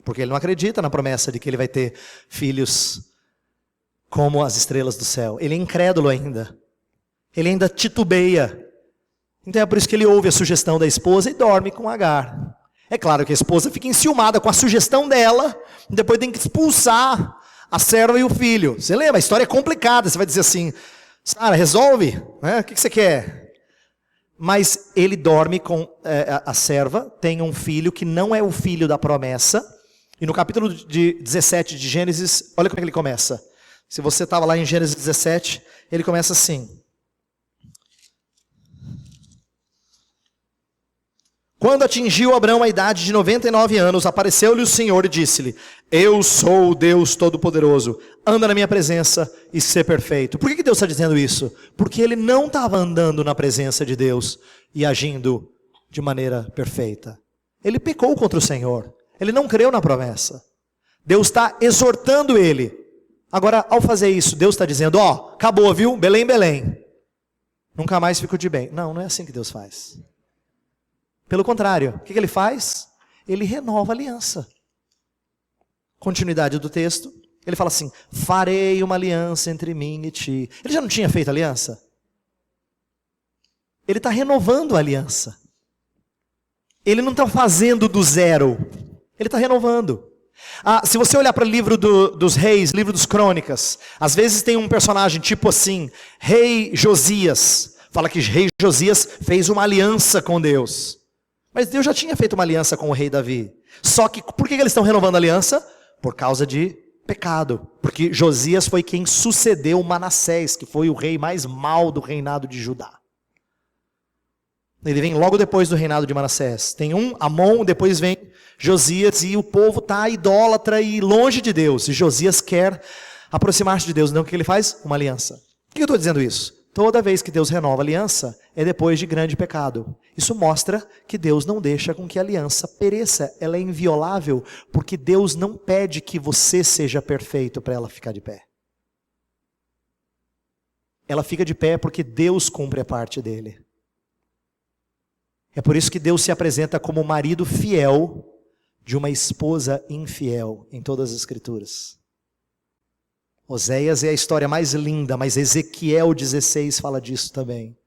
Porque ele não acredita na promessa de que ele vai ter filhos como as estrelas do céu. Ele é incrédulo ainda. Ele ainda titubeia. Então é por isso que ele ouve a sugestão da esposa e dorme com Agar. É claro que a esposa fica enciumada com a sugestão dela, e depois tem que expulsar a serva e o filho. Você lembra? A história é complicada. Você vai dizer assim, Sara, resolve, né? O que você quer? Mas ele dorme com a serva, tem um filho que não é o filho da promessa. E no capítulo 17 de Gênesis, olha como é que ele começa. Se você estava lá em Gênesis 17, ele começa assim. Quando atingiu Abraão a idade de 99 anos, apareceu-lhe o Senhor e disse-lhe, eu sou o Deus Todo-Poderoso, anda na minha presença e sê perfeito. Por que Deus está dizendo isso? Porque ele não estava andando na presença de Deus e agindo de maneira perfeita. Ele pecou contra o Senhor, ele não creu na promessa. Deus está exortando ele. Agora, ao fazer isso, Deus está dizendo, acabou, viu? Belém, Belém. Nunca mais fico de bem. Não, não é assim que Deus faz. Pelo contrário, o que ele faz? Ele renova a aliança. Continuidade do texto, ele fala assim, farei uma aliança entre mim e ti. Ele já não tinha feito aliança? Ele está renovando a aliança. Ele não está fazendo do zero, ele está renovando. Se você olhar para o livro dos reis, livro dos crônicas, às vezes tem um personagem tipo assim, rei Josias. Fala que rei Josias fez uma aliança com Deus. Mas Deus já tinha feito uma aliança com o rei Davi. Só que, por que eles estão renovando a aliança? Por causa de pecado. Porque Josias foi quem sucedeu Manassés, que foi o rei mais mau do reinado de Judá. Ele vem logo depois do reinado de Manassés. Tem Amon, depois vem Josias, e o povo está idólatra e longe de Deus. E Josias quer aproximar-se de Deus. Então o que ele faz? Uma aliança. Por que eu estou dizendo isso? Toda vez que Deus renova a aliança, é depois de grande pecado. Isso mostra que Deus não deixa com que a aliança pereça. Ela é inviolável, porque Deus não pede que você seja perfeito para ela ficar de pé. ela fica de pé porque Deus cumpre a parte dele. É por isso que Deus se apresenta como o marido fiel de uma esposa infiel em todas as Escrituras. Oséias é a história mais linda, mas Ezequiel 16 fala disso também.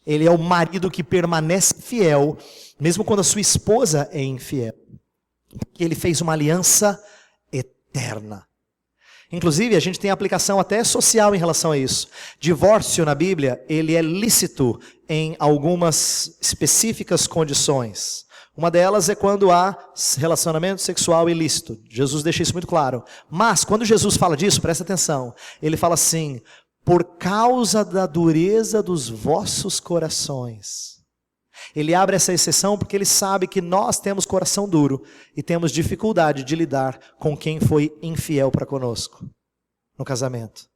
Ele é o marido que permanece fiel, mesmo quando a sua esposa é infiel. Ele fez uma aliança eterna. Inclusive, a gente tem aplicação até social em relação a isso. Divórcio na Bíblia, ele é lícito em algumas específicas condições. Uma delas é quando há relacionamento sexual ilícito. Jesus deixa isso muito claro. Mas, quando Jesus fala disso, presta atenção. Ele fala assim, por causa da dureza dos vossos corações. Ele abre essa exceção porque ele sabe que nós temos coração duro e temos dificuldade de lidar com quem foi infiel para conosco no casamento.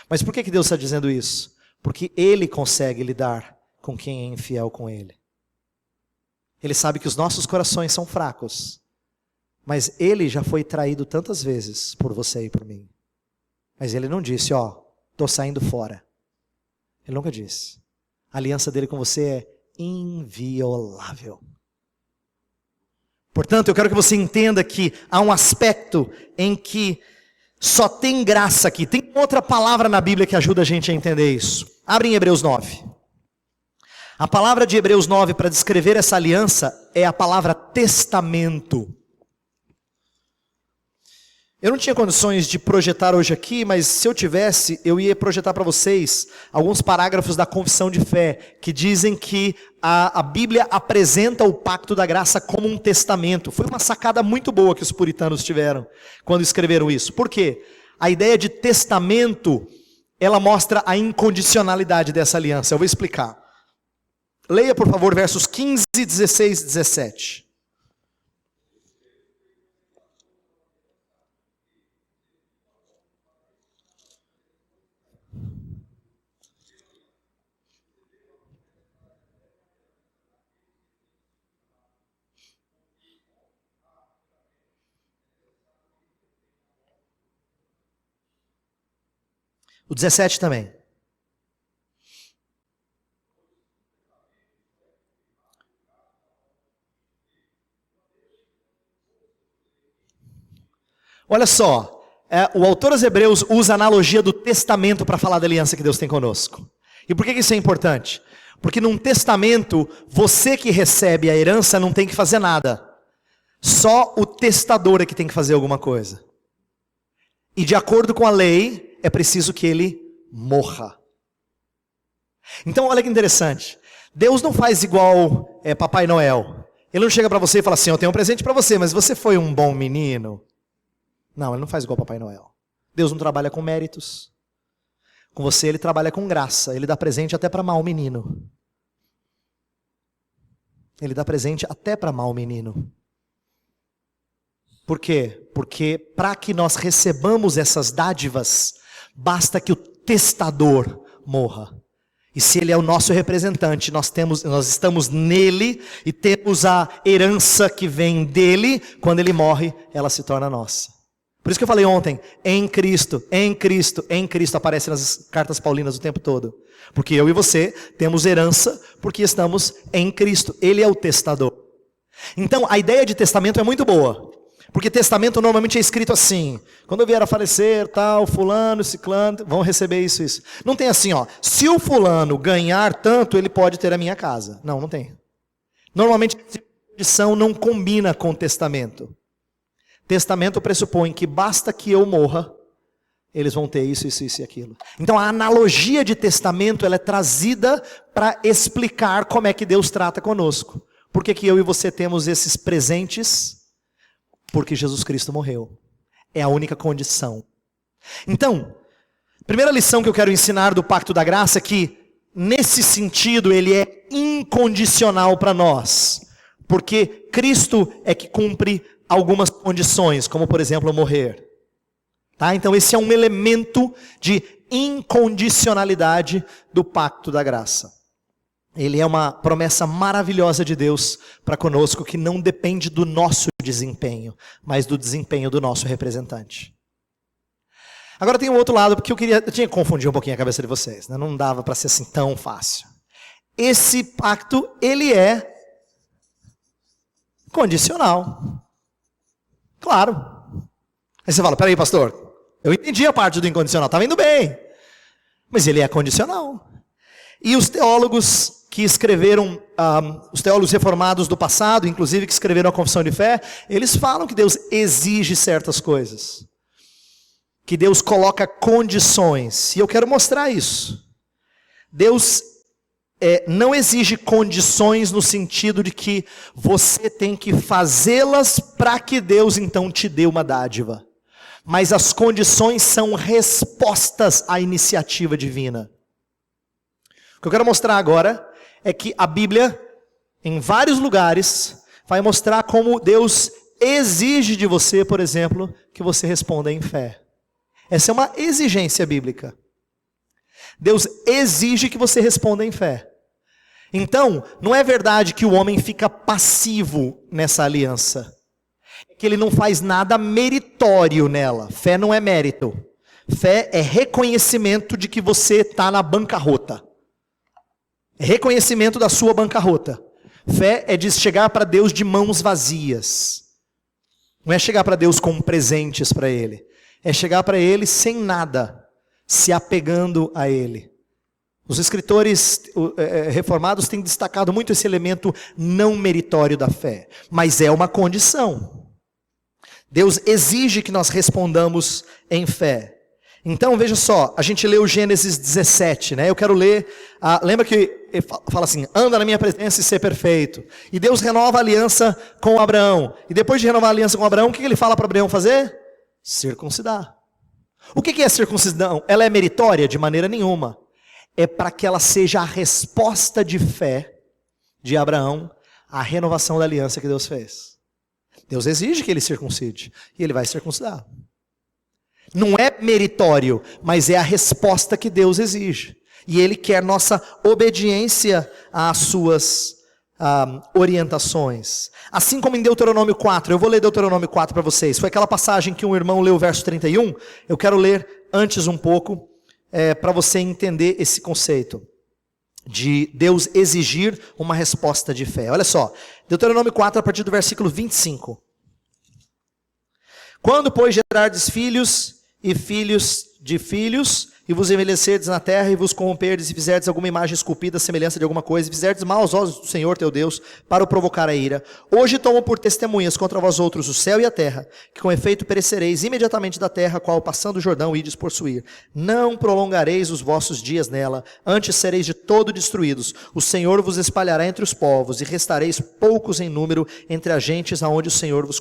Mas por que Deus está dizendo isso? Porque Ele consegue lidar com quem é infiel com Ele. Ele sabe que os nossos corações são fracos, mas Ele já foi traído tantas vezes por você e por mim. Mas Ele não disse, estou saindo fora. Ele nunca disse. A aliança dele com você é inviolável. Portanto, eu quero que você entenda que há um aspecto em que só tem graça aqui. Tem outra palavra na Bíblia que ajuda a gente a entender isso. Abre em Hebreus 9. A palavra de Hebreus 9 para descrever essa aliança é a palavra testamento. Eu não tinha condições de projetar hoje aqui, mas se eu tivesse, eu ia projetar para vocês alguns parágrafos da Confissão de Fé, que dizem que a Bíblia apresenta o pacto da graça como um testamento. Foi uma sacada muito boa que os puritanos tiveram quando escreveram isso. Por quê? A ideia de testamento, ela mostra a incondicionalidade dessa aliança. Eu vou explicar. Leia, por favor, versos 15, 16 e 17. O 17 também. Olha só, o autor aos Hebreus usa a analogia do testamento para falar da aliança que Deus tem conosco. E por que isso é importante? Porque num testamento, você que recebe a herança não tem que fazer nada. Só o testador é que tem que fazer alguma coisa. E de acordo com a lei, é preciso que ele morra. Então olha que interessante. Deus não faz igual Papai Noel. Ele não chega para você e fala assim, eu tenho um presente para você, mas você foi um bom menino. Não, ele não faz igual Papai Noel. Deus não trabalha com méritos. Com você ele trabalha com graça. Ele dá presente até para mau menino. Ele dá presente até para mau menino. Por quê? Porque para que nós recebamos essas dádivas, basta que o testador morra. E se ele é o nosso representante, nós estamos nele e temos a herança que vem dele. Quando ele morre, ela se torna nossa. Por isso que eu falei ontem, em Cristo, em Cristo, em Cristo, aparece nas cartas paulinas o tempo todo. Porque eu e você temos herança porque estamos em Cristo. Ele é o testador. Então, a ideia de testamento é muito boa. Porque testamento normalmente é escrito assim, quando eu vier a falecer, tal, fulano, ciclano, vão receber isso. Não tem assim, se o fulano ganhar tanto, ele pode ter a minha casa. Não, não tem. Normalmente a tradição não combina com testamento. Testamento pressupõe que basta que eu morra, eles vão ter isso e aquilo. Então a analogia de testamento, ela é trazida para explicar como é que Deus trata conosco. Por que eu e você temos esses presentes? Porque Jesus Cristo morreu. É a única condição. Então, primeira lição que eu quero ensinar do Pacto da Graça é que, nesse sentido, ele é incondicional para nós. Porque Cristo é que cumpre algumas condições, como por exemplo morrer. Tá? Então esse é um elemento de incondicionalidade do Pacto da Graça. Ele é uma promessa maravilhosa de Deus para conosco, que não depende do nosso desempenho, mas do desempenho do nosso representante. Agora tem um outro lado, porque eu tinha que confundir um pouquinho a cabeça de vocês, né? Não dava para ser assim tão fácil. Esse pacto, ele é condicional. Claro. Aí você fala, peraí, pastor, eu entendi a parte do incondicional, tá indo bem. Mas ele é condicional. E os teólogos que escreveram, os teólogos reformados do passado, inclusive que escreveram a Confissão de Fé, eles falam que Deus exige certas coisas. Que Deus coloca condições. E eu quero mostrar isso. Deus não exige condições no sentido de que você tem que fazê-las para que Deus então te dê uma dádiva. Mas as condições são respostas à iniciativa divina. O que eu quero mostrar agora é que a Bíblia, em vários lugares, vai mostrar como Deus exige de você, por exemplo, que você responda em fé. Essa é uma exigência bíblica. Deus exige que você responda em fé. Então, não é verdade que o homem fica passivo nessa aliança. É que ele não faz nada meritório nela. Fé não é mérito. Fé é reconhecimento de que você está na bancarrota. É reconhecimento da sua bancarrota. Fé é de chegar para Deus de mãos vazias. Não é chegar para Deus com presentes para Ele. É chegar para Ele sem nada, se apegando a Ele. Os escritores reformados têm destacado muito esse elemento não meritório da fé. Mas é uma condição. Deus exige que nós respondamos em fé. Então, veja só, a gente leu Gênesis 17, né? Eu quero ler, lembra que ele fala assim, anda na minha presença e ser perfeito. E Deus renova a aliança com Abraão. E depois de renovar a aliança com Abraão, o que ele fala para Abraão fazer? Circuncidar. O que é a circuncisão? Ela é meritória? De maneira nenhuma. É para que ela seja a resposta de fé de Abraão à renovação da aliança que Deus fez. Deus exige que ele circuncide, e ele vai circuncidar. Não é meritório, mas é a resposta que Deus exige. E Ele quer nossa obediência às suas orientações. Assim como em Deuteronômio 4, eu vou ler Deuteronômio 4 para vocês. Foi aquela passagem que um irmão leu o verso 31. Eu quero ler antes um pouco, para você entender esse conceito de Deus exigir uma resposta de fé. Olha só, Deuteronômio 4, a partir do versículo 25. Quando, pois, gerardes filhos e filhos de filhos, e vos envelhecerdes na terra, e vos corromperdes, e fizerdes alguma imagem esculpida, à semelhança de alguma coisa, e fizerdes mal aos olhos do Senhor teu Deus, para o provocar a ira. Hoje tomo por testemunhas contra vós outros o céu e a terra, que com efeito perecereis imediatamente da terra, qual passando o Jordão ides possuir. Não prolongareis os vossos dias nela, antes sereis de todo destruídos. O Senhor vos espalhará entre os povos, e restareis poucos em número entre as gentes aonde o Senhor vos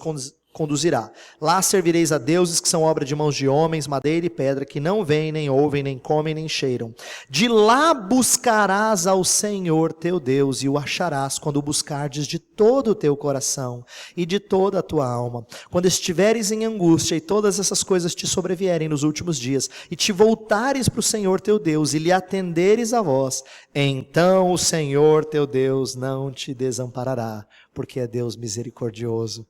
conduzirá. Lá servireis a deuses que são obra de mãos de homens, madeira e pedra, que não veem, nem ouvem, nem comem, nem cheiram. De lá buscarás ao Senhor teu Deus, e o acharás quando o buscardes de todo o teu coração e de toda a tua alma. Quando estiveres em angústia e todas essas coisas te sobrevierem nos últimos dias, e te voltares para o Senhor teu Deus, e lhe atenderes a voz, então o Senhor teu Deus não te desamparará, porque é Deus misericordioso,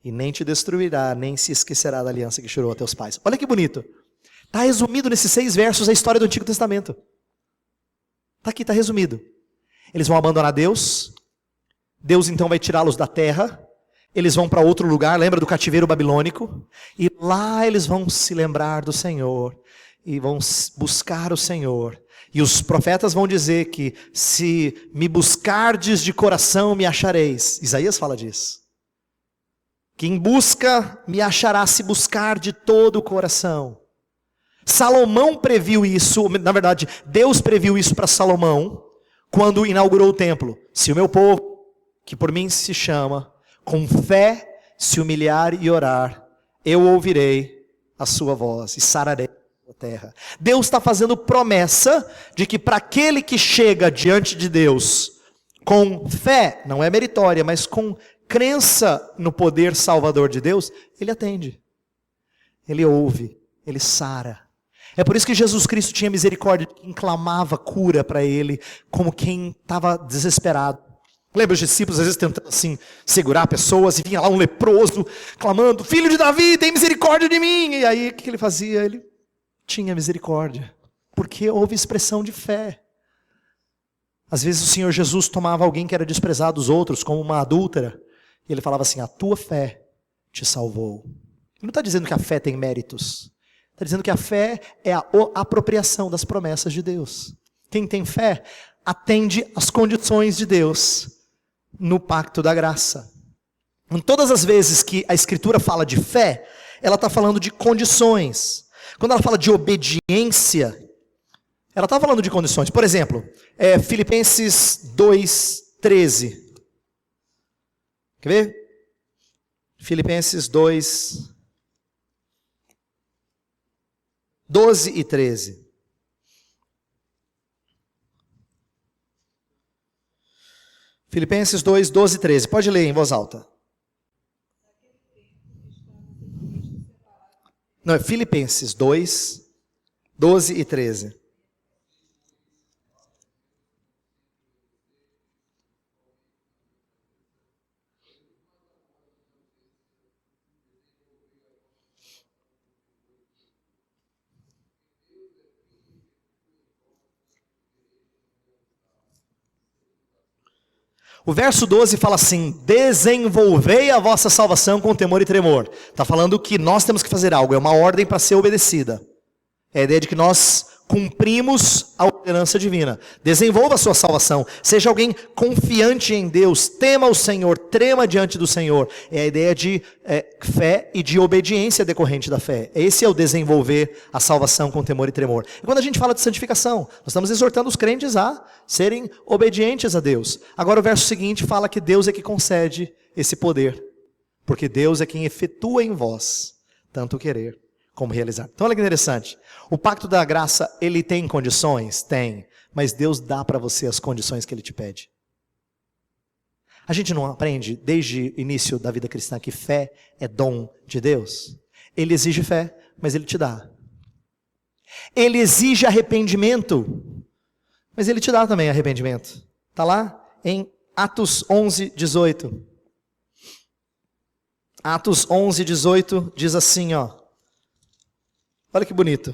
e nem te destruirá, nem se esquecerá da aliança que jurou a teus pais. Olha que bonito. Está resumido nesses 6 versos a história do Antigo Testamento. Está aqui, está resumido. Eles vão abandonar Deus. Deus então vai tirá-los da terra. Eles vão para outro lugar, lembra do cativeiro babilônico? E lá eles vão se lembrar do Senhor. E vão buscar o Senhor. E os profetas vão dizer que se me buscardes de coração, me achareis. Isaías fala disso. Quem busca, me achará se buscar de todo o coração. Salomão previu isso, na verdade, Deus previu isso para Salomão, quando inaugurou o templo. Se o meu povo, que por mim se chama, com fé se humilhar e orar, eu ouvirei a sua voz e sararei a terra. Deus está fazendo promessa de que para aquele que chega diante de Deus, com fé, não é meritória, mas com crença no poder salvador de Deus, Ele atende, Ele ouve, Ele sara. É por isso que Jesus Cristo tinha misericórdia de quem clamava cura para Ele, como quem estava desesperado. Lembra os discípulos às vezes tentando assim, segurar pessoas, e vinha lá um leproso, clamando, filho de Davi, tem misericórdia de mim. E aí o que Ele fazia? Ele tinha misericórdia, porque houve expressão de fé. Às vezes o Senhor Jesus tomava alguém que era desprezado dos outros, como uma adúltera, e ele falava assim, a tua fé te salvou. Ele não está dizendo que a fé tem méritos, está dizendo que a fé é a apropriação das promessas de Deus. Quem tem fé atende às condições de Deus no pacto da graça. Em todas as vezes que a Escritura fala de fé, ela está falando de condições. Quando ela fala de obediência, ela está falando de condições. Por exemplo, Filipenses 2:13. Quer ver? Filipenses 2, 12 e 13. Filipenses 2, 12 e 13. Pode ler em voz alta. Não, é Filipenses 2, 12 e 13. O verso 12 fala assim, desenvolvei a vossa salvação com temor e tremor. Está falando que nós temos que fazer algo, é uma ordem para ser obedecida. É a ideia de que nós cumprimos a ordenança divina. Desenvolva a sua salvação, seja alguém confiante em Deus, tema o Senhor, trema diante do Senhor. É a ideia de fé e de obediência decorrente da fé. Esse é o desenvolver a salvação com temor e tremor. E quando a gente fala de santificação, nós estamos exortando os crentes a serem obedientes a Deus. Agora o verso seguinte fala que Deus é que concede esse poder, porque Deus é quem efetua em vós tanto querer como realizar. Então olha que interessante, o pacto da graça, ele tem condições? Tem, mas Deus dá para você as condições que Ele te pede. A gente não aprende desde o início da vida cristã que fé é dom de Deus? Ele exige fé, mas Ele te dá. Ele exige arrependimento, mas Ele te dá também arrependimento. Está lá em Atos 11, 18. Atos 11, 18 diz assim, ó. Olha que bonito.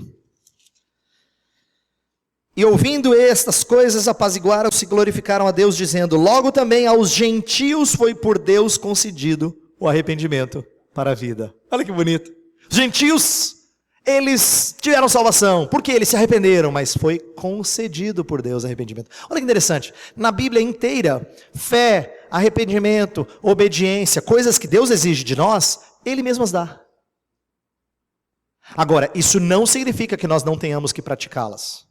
E ouvindo estas coisas, apaziguaram-se e glorificaram a Deus, dizendo, logo também aos gentios foi por Deus concedido o arrependimento para a vida. Olha que bonito. Os gentios, eles tiveram salvação, porque eles se arrependeram, mas foi concedido por Deus arrependimento. Olha que interessante. Na Bíblia inteira, fé, arrependimento, obediência, coisas que Deus exige de nós, Ele mesmo as dá. Agora, isso não significa que nós não tenhamos que praticá-las.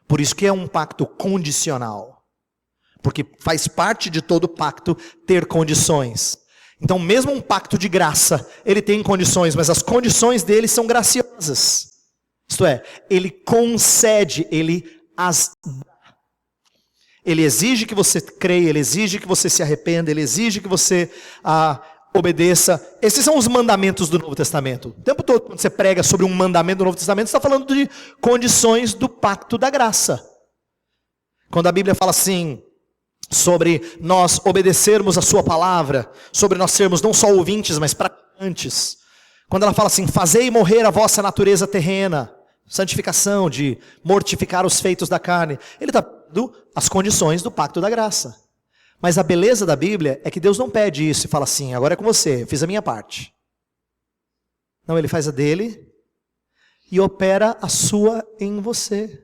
Por isso que é um pacto condicional. Porque faz parte de todo pacto ter condições. Então, mesmo um pacto de graça, ele tem condições, mas as condições dele são graciosas. Isto é, ele concede, ele as dá. Ele exige que você creia, ele exige que você se arrependa, ele exige que você obedeça. Esses são os mandamentos do Novo Testamento. O tempo todo, quando você prega sobre um mandamento do Novo Testamento, você está falando de condições do pacto da graça. Quando a Bíblia fala assim, sobre nós obedecermos a sua palavra, sobre nós sermos não só ouvintes, mas praticantes. Quando ela fala assim, fazei morrer a vossa natureza terrena, santificação, de mortificar os feitos da carne, ele está dando as condições do pacto da graça. Mas a beleza da Bíblia é que Deus não pede isso e fala assim, agora é com você, eu fiz a minha parte. Não, Ele faz a dele e opera a sua em você.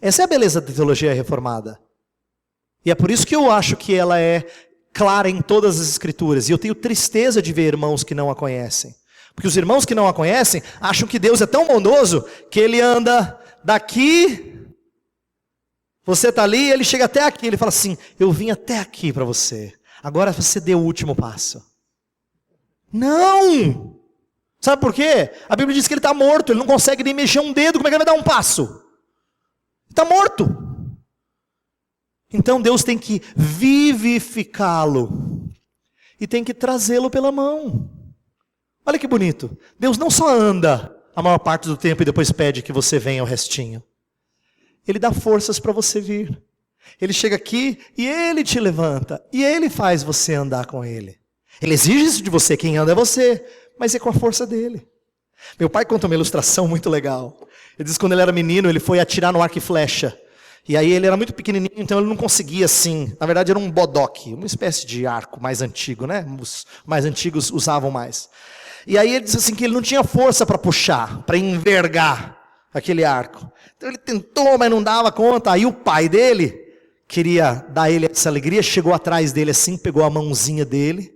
Essa é a beleza da teologia reformada. E é por isso que eu acho que ela é clara em todas as Escrituras. E eu tenho tristeza de ver irmãos que não a conhecem. Porque os irmãos que não a conhecem acham que Deus é tão bondoso que Ele anda daqui... Você está ali, ele chega até aqui, ele fala assim, eu vim até aqui para você, agora você deu o último passo. Não! Sabe por quê? A Bíblia diz que ele está morto, ele não consegue nem mexer um dedo, como é que ele vai dar um passo? Está morto. Então Deus tem que vivificá-lo, e tem que trazê-lo pela mão. Olha que bonito, Deus não só anda a maior parte do tempo e depois pede que você venha ao restinho. Ele dá forças para você vir. Ele chega aqui e Ele te levanta. E Ele faz você andar com Ele. Ele exige isso de você, quem anda é você. Mas é com a força dEle. Meu pai conta uma ilustração muito legal. Ele diz que quando ele era menino, ele foi atirar no arco e flecha. E aí ele era muito pequenininho, então ele não conseguia assim. Na verdade era um bodoque, uma espécie de arco mais antigo, né? Os mais antigos usavam mais. E aí ele disse assim que ele não tinha força para puxar, para envergar aquele arco. Então ele tentou, mas não dava conta. Aí o pai dele queria dar a ele essa alegria, chegou atrás dele assim, pegou a mãozinha dele,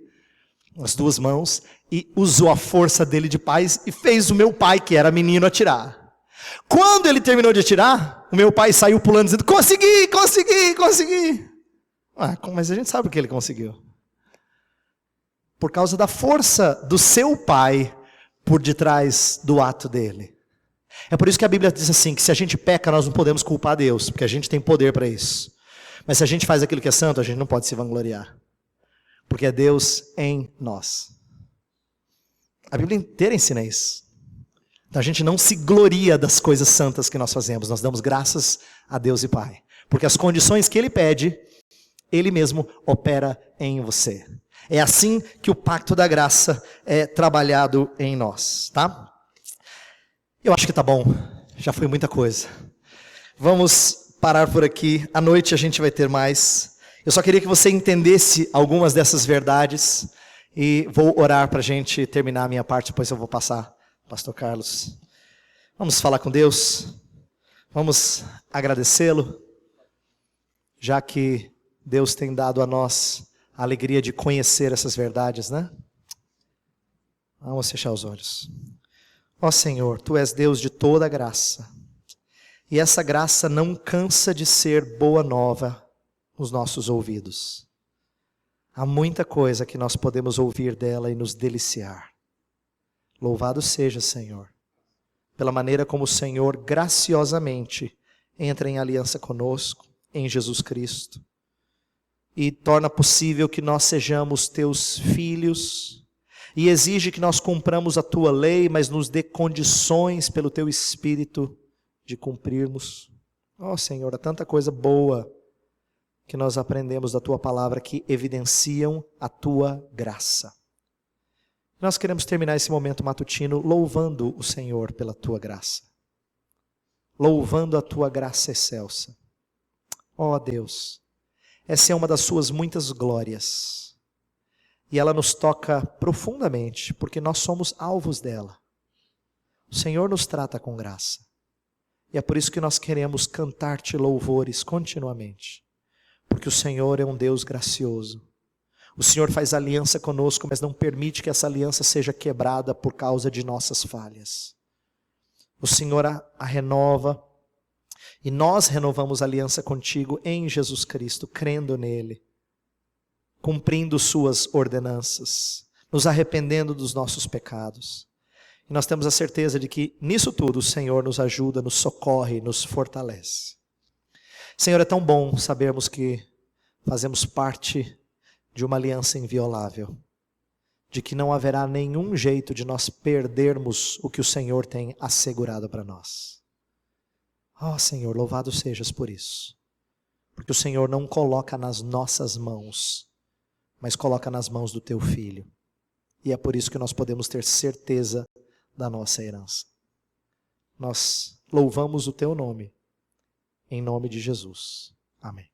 as duas mãos, e usou a força dele de pai e fez o meu pai, que era menino, atirar. Quando ele terminou de atirar, o meu pai saiu pulando dizendo, consegui. Mas a gente sabe o que ele conseguiu. Por causa da força do seu pai por detrás do ato dele. É por isso que a Bíblia diz assim, que se a gente peca, nós não podemos culpar Deus, porque a gente tem poder para isso. Mas se a gente faz aquilo que é santo, a gente não pode se vangloriar. Porque é Deus em nós. A Bíblia inteira ensina isso. Então a gente não se gloria das coisas santas que nós fazemos. Nós damos graças a Deus e Pai. Porque as condições que Ele pede, Ele mesmo opera em você. É assim que o pacto da graça é trabalhado em nós, tá? Eu acho que tá bom. Já foi muita coisa. Vamos parar por aqui. À noite a gente vai ter mais. Eu só queria que você entendesse algumas dessas verdades. E vou orar para a gente terminar a minha parte. Depois eu vou passar, Pastor Carlos. Vamos falar com Deus. Vamos agradecê-lo. Já que Deus tem dado a nós a alegria de conhecer essas verdades, né? Vamos fechar os olhos. Ó Senhor, Tu és Deus de toda graça. E essa graça não cansa de ser boa nova nos nossos ouvidos. Há muita coisa que nós podemos ouvir dela e nos deliciar. Louvado seja, Senhor, pela maneira como o Senhor graciosamente entra em aliança conosco, em Jesus Cristo, e torna possível que nós sejamos Teus filhos, e exige que nós cumpramos a Tua lei, mas nos dê condições pelo Teu Espírito de cumprirmos. Ó Senhor, há tanta coisa boa que nós aprendemos da Tua palavra que evidenciam a Tua graça. Nós queremos terminar esse momento matutino louvando o Senhor pela Tua graça. Louvando a Tua graça excelsa. Ó Deus, essa é uma das Suas muitas glórias. E ela nos toca profundamente, porque nós somos alvos dela. O Senhor nos trata com graça. E é por isso que nós queremos cantar-te louvores continuamente. Porque o Senhor é um Deus gracioso. O Senhor faz aliança conosco, mas não permite que essa aliança seja quebrada por causa de nossas falhas. O Senhor a renova, e nós renovamos a aliança contigo em Jesus Cristo, crendo nele, cumprindo suas ordenanças, nos arrependendo dos nossos pecados. E nós temos a certeza de que nisso tudo o Senhor nos ajuda, nos socorre, nos fortalece. Senhor, é tão bom sabermos que fazemos parte de uma aliança inviolável, de que não haverá nenhum jeito de nós perdermos o que o Senhor tem assegurado para nós. Ó Senhor, louvado sejas por isso, porque o Senhor não coloca nas nossas mãos, mas coloca nas mãos do Teu Filho, e é por isso que nós podemos ter certeza da nossa herança. Nós louvamos o Teu nome, em nome de Jesus. Amém.